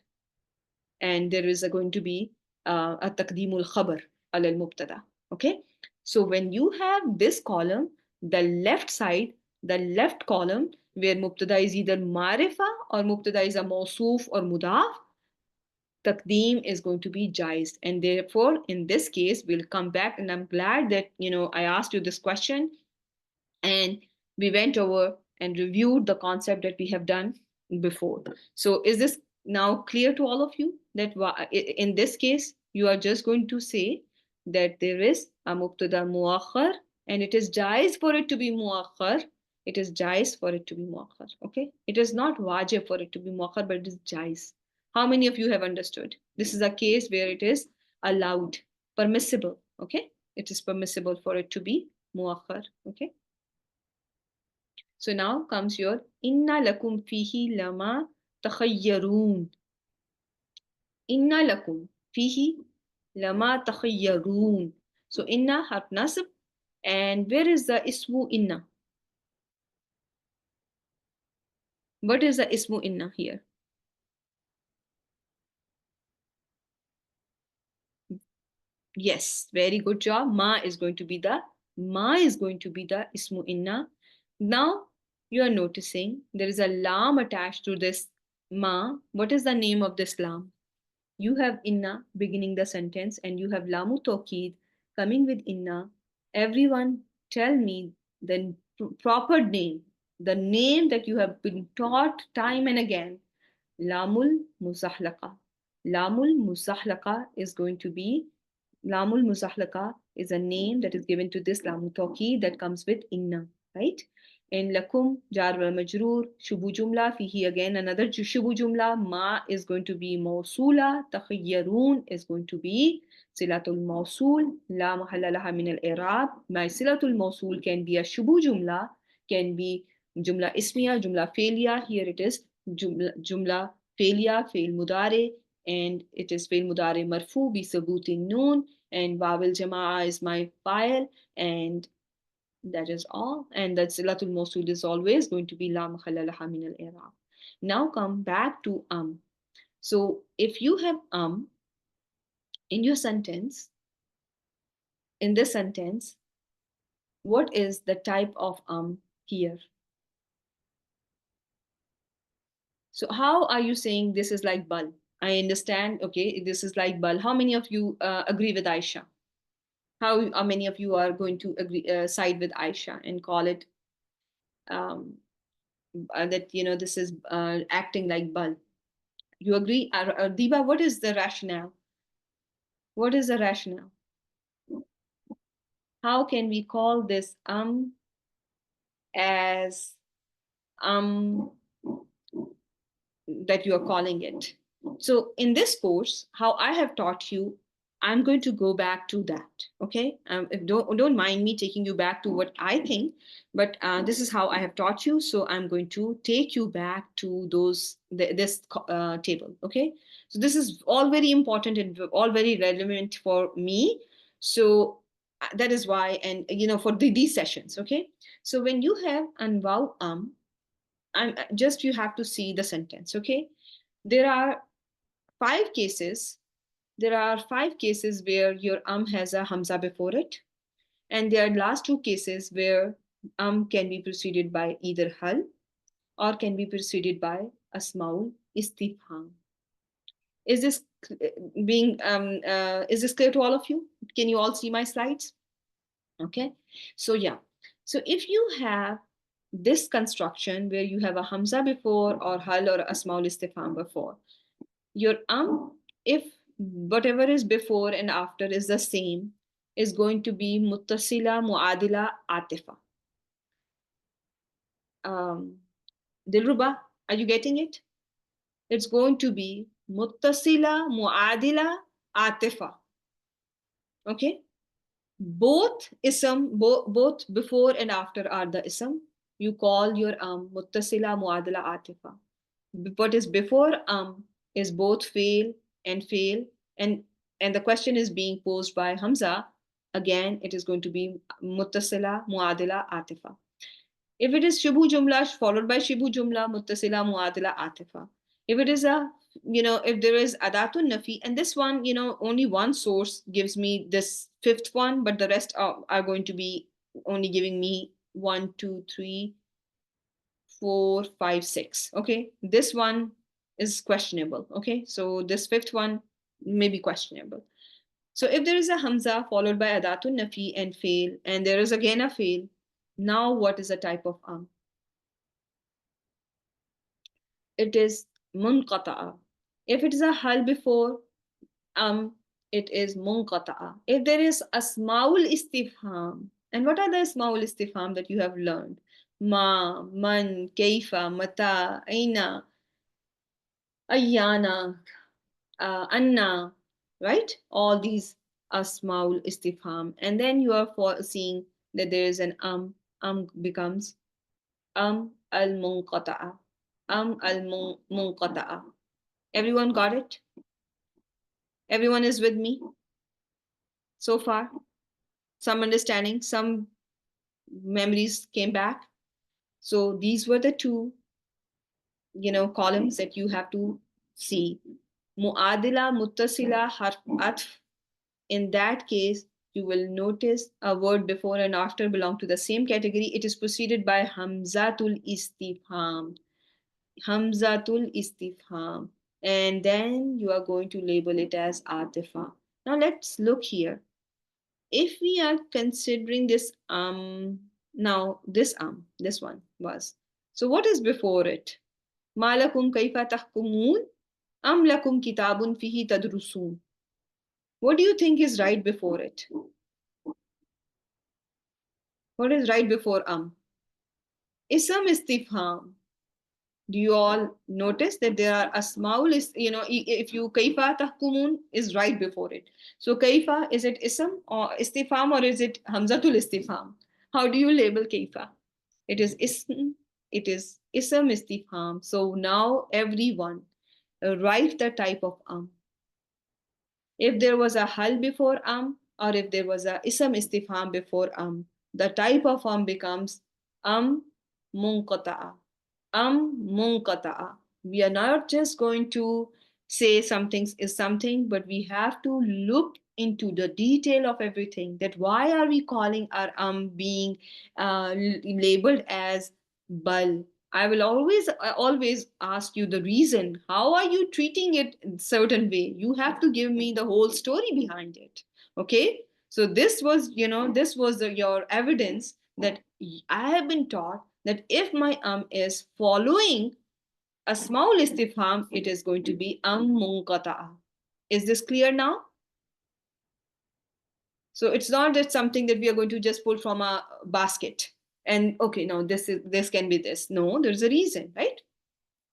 and there is going to be a taqdeemul khabar al mubtada. Okay, so when you have this column, the left side, the left column where mubtada is either marifa or mubtada is a mawsoof or mudaf, taqdeem is going to be jais, and therefore in this case we'll come back, and I'm glad that I asked you this question and we went over and reviewed the concept that we have done before. So is this now clear to all of you that in this case you are just going to say that there is a mubtada muakhar and it is jais for it to be muakhar. It is jais for it to be muakhar. Okay, it is not wajib for it to be muakhar, but it is jais. How many of you have understood? This is a case where it is allowed, permissible. Okay, it is permissible for it to be muakhar. Okay. So now comes your inna lakum fihi lama takhayyarun. Inna lakum fihi lama takhayyarun. So inna harf nasb, and where is the ismu inna? What is the ismu inna here? Yes, very good job. Ma is going to be the ismu inna. Now you are noticing there is a lam attached to this ma. What is the name of this lam? You have inna beginning the sentence and you have lamu tawkid coming with inna. Everyone tell me the proper name, the name that you have been taught time and again. Lamul musahlaqa. Lamul musahlaqa is going to be, Lamul musahlaqa is a name that is given to this lamu tawkid that comes with inna, right? In lakum, jar wal majroor, shubu jumla, fihi again another shubu jumla, ma is going to be mawsula, takhayyarun is going to be silatul mawsul, la mahalla laha min al-i'rab. My silatul mawsul can be a shubu jumla, can be jumla ismiya, jumla failya. Here it is jumla failya, fail mudare, and it is fail mudare marfu bi sabutin noon, and wawil jamaa is my file, and that is all. And that silatul mawsul is always going to be la mahalla laha min al-i'rab. Now come back to So if you have in your sentence, in this sentence, what is the type of here? So how are you saying this is like bal? I understand, okay, this is like bal. How many of you agree with Aisha? How many of you are going to agree, side with Aisha and call it that this is acting like bal? You agree? Diba, what is the rationale? What is the rationale? How can we call this as that you are calling it? So in this course, how I have taught you, I'm going to go back to that. Okay, don't mind me taking you back to what I think, but this is how I have taught you. So I'm going to take you back to this table. Okay, so this is all very important and all very relevant for me. So that is why, and for these sessions. Okay, so when you have anwaw I'm just, you have to see the sentence. Okay, there are 5 cases. There are 5 cases where your has a hamza before it, and there are last 2 cases where can be preceded by either hal or can be preceded by asmaul istifham. Is this is this clear to all of you? Can you all see my slides? Okay, so yeah, so if you have this construction where you have a hamza before or hal or asmaul istifham before, your if whatever is before and after is the same, is going to be muttasila muadila atifa. Dilruba, are you getting it? It's going to be muttasila muadila atifa. Okay, both ism, both before and after are the ism. You call your muttasila muadila atifa. what is before is both fail and fail, and the question is being posed by Hamza. Again, it is going to be muttasila, muadila, atifa. If it is shibu jumla followed by shibu jumla, muttasila, muadila, atifa. If it is a, if there is adatun nafi, and this one, only one source gives me this fifth one, but the rest are going to be only giving me 1, 2, 3, 4, 5, 6. Okay, this one is questionable. Okay, so this fifth one may be questionable. So if there is a hamza followed by adatun nafi and fail, and there is again a fail, now what is the type of It is munqata'a. If it is a hal before it is munqata'a. If there is asmaul istifham, and what are the asmaul istifham that you have learned? Ma, man, kaifa, mata, aina, ayyana, anna, right? All these asmaul istifham. And then you are seeing that there is an becomes al munqata'a. Al munqata'a. Everyone got it? Everyone is with me so far? Some understanding, some memories came back. So these were the two, columns that you have to see. Muadila, muttasila, harf, atf. In that case, you will notice a word before and after belong to the same category. It is preceded by hamzatul istifham. Hamzatul istifham. And then you are going to label it as atifa. Now let's look here. If we are considering this now this one was, so what is before it? Malakum kaifa tahkumun am lakum kitabun fihi tadrusun. What do you think is right before it? What is right before Ism istifham. Do you all notice that there are asmaul is, if you kaifa tahkumun is right before it. So kaifa, is it ism or istifham, or is it hamzatul istifham? How do you label kaifa? It is ism, it is ism istifham. So now everyone write the type of If there was a hal before or if there was a ism istifham before the type of becomes munqata'a. Munqata'a. We are not just going to say something is something, but we have to look into the detail of everything. That why are we calling our being labeled as bal? I will always ask you the reason. How are you treating it in certain way? You have to give me the whole story behind it. Okay. So this was, your evidence that I have been taught that if my is following a small istifham, it is going to be munqata'a. Is this clear now? So it's not that something that we are going to just pull from a basket and okay, now this can be this. No, there's a reason, right?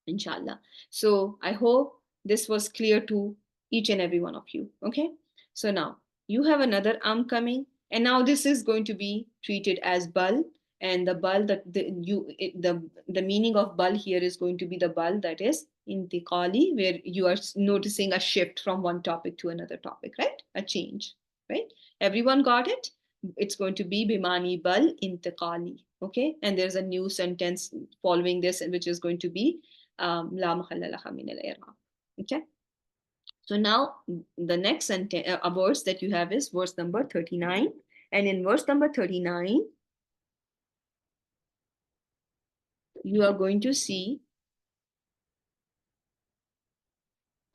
Inshallah. So I hope this was clear to each and every one of you. Okay. So now you have another coming, and now this is going to be treated as bal, and the bal that the meaning of bal here is going to be the bal that is intiqali, where you are noticing a shift from one topic to another topic, right? A change, right? Everyone got it? It's going to be bimani bal intiqali. Okay, and there's a new sentence following this, which is going to be la mahalla laha min al-i'rab. Okay. So now the next sentence, verse that you have is verse number 39. And in verse number 39, you are going to see,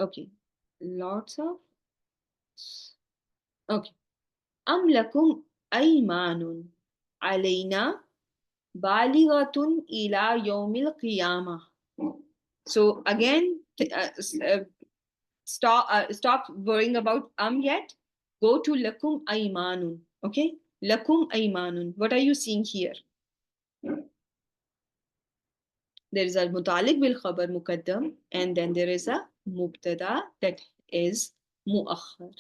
okay, lots of, okay. Am lakum aymanun alayna balighatun ila yawmil qiyamah. So again, stop worrying about yet. Go to lakum aymanun. Okay, lakum aymanun. What are you seeing here? There is a mutalik bil khabar muqaddam, and then there is a mubtada that is muakhar.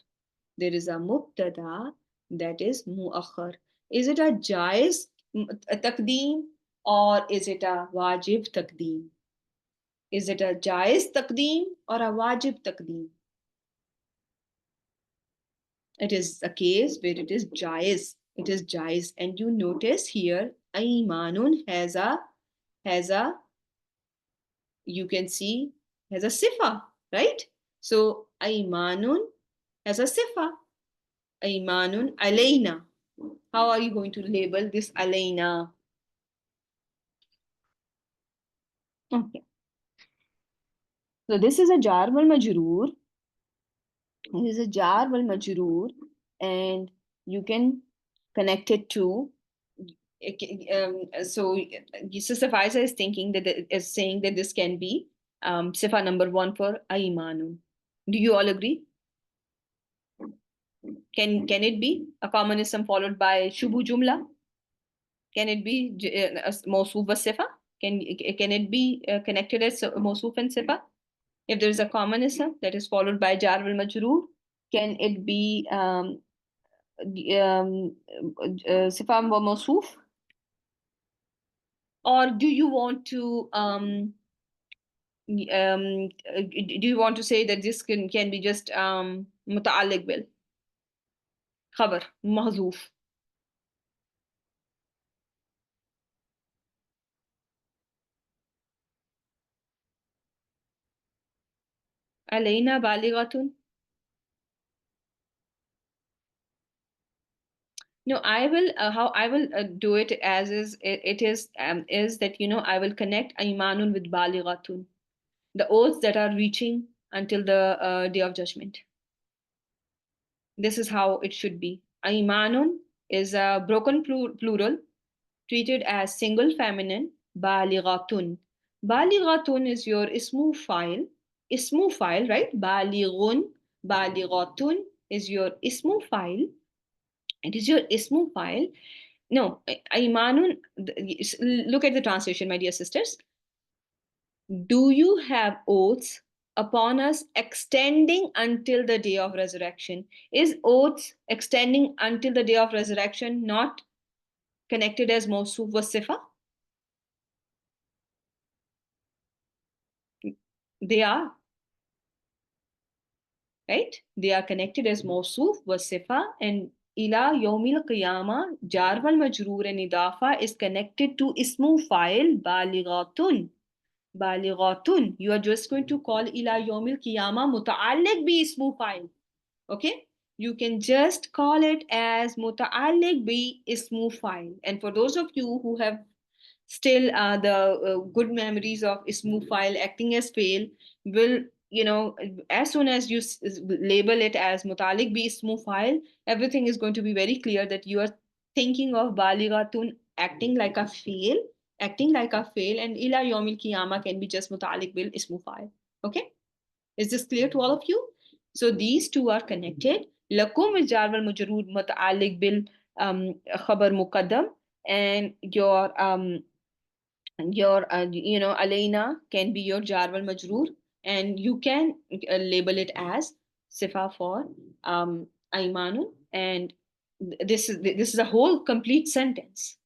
There is a mubtada that is muakhar. Is it a jaiz taqdeem or is it a wajib taqdeem? Is it a jaiz taqdeem or a wajib taqdeem? It is a case where it is jaiz. It is jaiz. And you notice here, aymanun has a, you can see, has a sifa, right? So aymanun has a sifa. Aymanun alayna. How are you going to label this alayna? Okay. So this is a jar wal majroor. This is a jar wal majroor, and you can connect it to. So Sufficer is thinking that is saying that this can be sifa number one for aimanun. Do you all agree? Can it be a common ism followed by shubu jumla? Can it be mawsuf wa sifa? Can it be connected as mawsuf and sifa? If there is a common ism that is followed by jar wal majroor, can it be sifa wa mawsuf? Or do you want to do you want to say that this can be just متعلق بال خبر محذوف علينا بالغة. No, I will how I will do it as is it is that I will connect aymanun with balighatun, the oaths that are reaching until the day of judgment. This is how it should be. Aymanun is a broken plural treated as single feminine. Balighatun. Balighatun is your ismu file. Ismu file, right? Balighun. Balighatun is your ismu file. It is your ismu file. No, Aymanun, look at the translation, my dear sisters. Do you have oaths upon us extending until the day of resurrection? Is oaths extending until the day of resurrection not connected as Mawsuf wa Sifa? They are, right? They are connected as Mawsuf wa Sifa, and ila yawmil qiyamah, jar wal majroor and idafa is connected to ismu file balighatun. Balighatun. You are just going to call ila yawmil qiyamah muta'alliq bi ismu file. Okay? You can just call it as muta'alliq bi ismu file. And for those of you who have still the good memories of ismu file acting as fail will, as soon as you label it as mutalik bi ismu file, everything is going to be very clear that you are thinking of balighatun acting like a fail, and ila yawmil qiyamah can be just mutalik bil ismu file. Okay, is this clear to all of you? So these two are connected. Lakum is jar wal majroor mutalik bil khabar muqaddam, and your alayna can be your jar wal majroor, and you can label it as sifa for aymanu, and this is a whole complete sentence.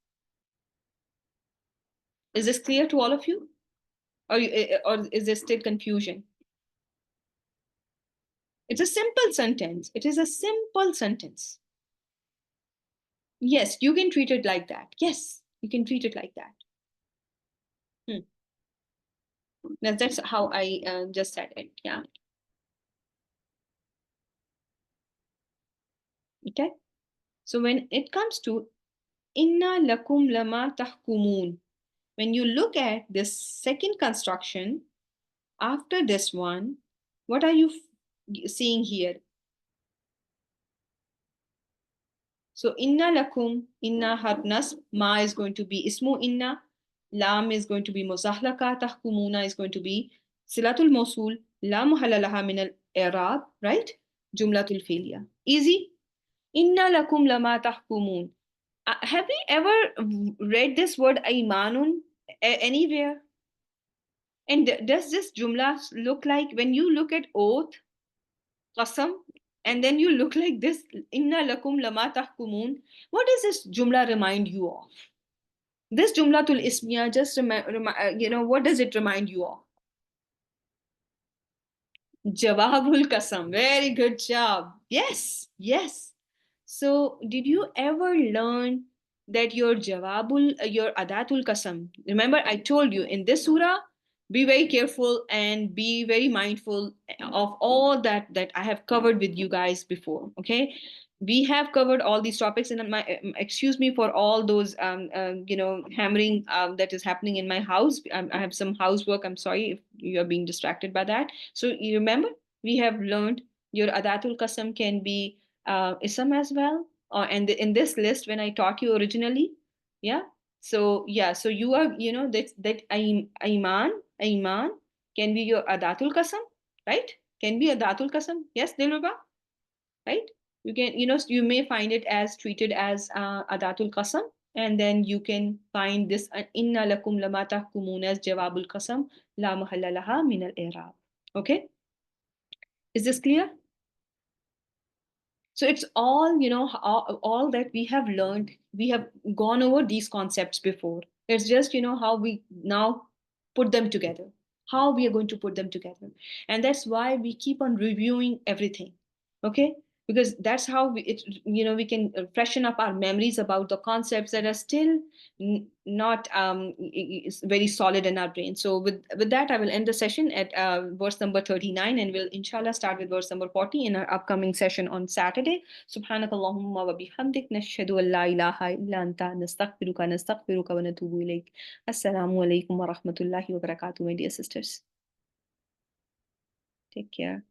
Is this clear to all of you, or is there still confusion? It's a simple sentence. It is a simple sentence. Yes, you can treat it like that. Yes, you can treat it like that. That's how I just said it. Yeah. Okay. So when it comes to inna lakum lama tahkumun, when you look at this second construction after this one, what are you seeing here? So inna lakum, inna harf nasb, ma is going to be ismu inna, lam is going to be muzahlaka, tahkumuna is going to be silatul mawsul, la muhalla laha min al-i'rab, right? Jumlatul fi'liya. Easy. Inna lakum lama tahkumun. Have we ever read this word aymanun anywhere? And does this jumla look like, when you look at oath, qasam, and then you look like this, inna lakum lama tahkumun, what does this jumla remind you of? This jumlatul ismiya just what does it remind you of? Jawabul Qasam. Very good job. Yes, yes. So, did you ever learn that your Adatul Qasam? Remember, I told you in this surah, be very careful and be very mindful of all that I have covered with you guys before. Okay, we have covered all these topics, and excuse me for all those hammering that is happening in my house. I have some housework. I'm sorry if you are being distracted by that. So you remember we have learned your Adatul Qasam can be Ism as well. And in this list, when I taught you originally, yeah. So yeah, so you are, Iman can be your Adatul Qasam, right? Can be Adatul Qasam. Yes, Dilruba, right? You can, you may find it as treated as Adatul Qasam, and then you can find this Inna lakum lama tahkumun as Jawabul Qasam la mahalla laha min al-i'rab. Okay, is this clear? So it's all, all that we have learned. We have gone over these concepts before. It's just, how we now put them together, how we are going to put them together. And that's why we keep on reviewing everything. Okay, because that's how we can freshen up our memories about the concepts that are still not very solid in our brain. So with that, I will end the session at verse number 39, and we'll inshallah start with verse number 40 in our upcoming session on Saturday. Subhanakallahumma wa bihamdik, nashhadu an la ilaha illa anta, nastaghfiruka wa natubu ilayk. Assalamu alaikum wa rahmatullahi wa barakatuh, my dear sisters. Take care.